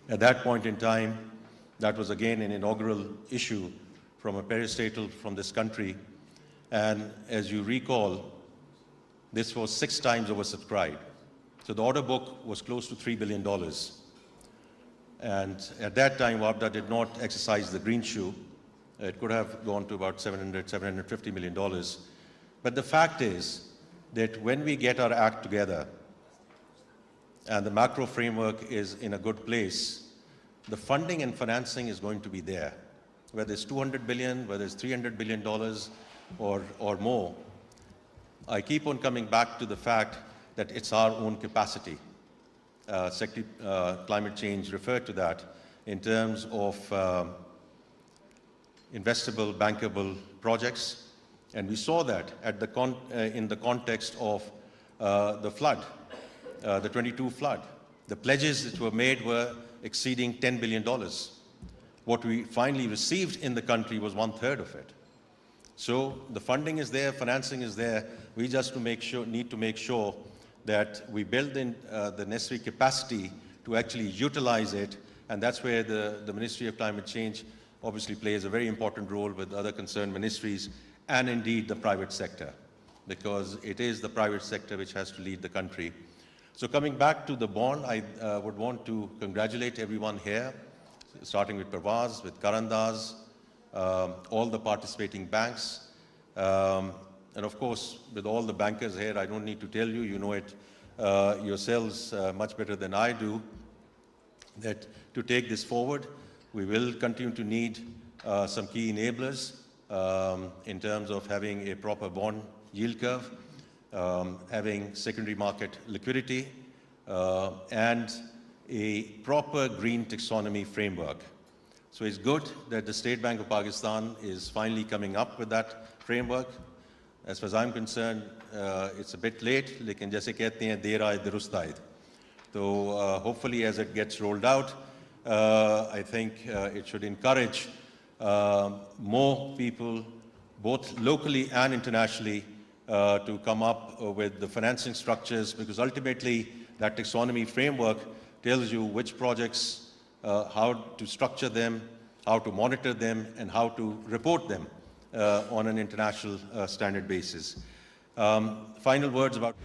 At that point in time, that was again an inaugural issue from a peristatal from this country. And as you recall, this was 6 times oversubscribed. So the order book was close to $3 billion. And at that time, WAPDA did not exercise the green shoe. It could have gone to about $750 million. But the fact is that when we get our act together and the macro framework is in a good place, the funding and financing is going to be there. Whether it's $200 billion, whether it's $300 billion or more, I keep on coming back to the fact that it's our own capacity. Secretary Climate Change referred to that in terms of investable, bankable projects. And we saw that at in the context of the flood, the 22 flood. The pledges that were made were exceeding $10 billion. What we finally received in the country was 1/3 of it. So the funding is there, financing is there. We just need to make sure that we build in the necessary capacity to actually utilize it, and that's where the Ministry of Climate Change obviously plays a very important role with other concerned ministries and indeed the private sector, because it is the private sector which has to lead the country. So coming back to the bond, I would want to congratulate everyone here, starting with Pervaz, with Karandas, all the participating banks, and of course, with all the bankers here. I don't need to tell you, you know it yourselves much better than I do, that to take this forward, we will continue to need some key enablers in terms of having a proper bond yield curve, having secondary market liquidity, and a proper green taxonomy framework. So it's good that the State Bank of Pakistan is finally coming up with that framework. As far as I'm concerned, it's a bit late, लेकिन जैसे कहते हैं देर आए दुरुस्त आए. So hopefully as it gets rolled out, I think it should encourage more people, both locally and internationally, to come up with the financing structures, because ultimately that taxonomy framework tells you which projects, how to structure them, how to monitor them, and how to report them on an international standard basis. Final words about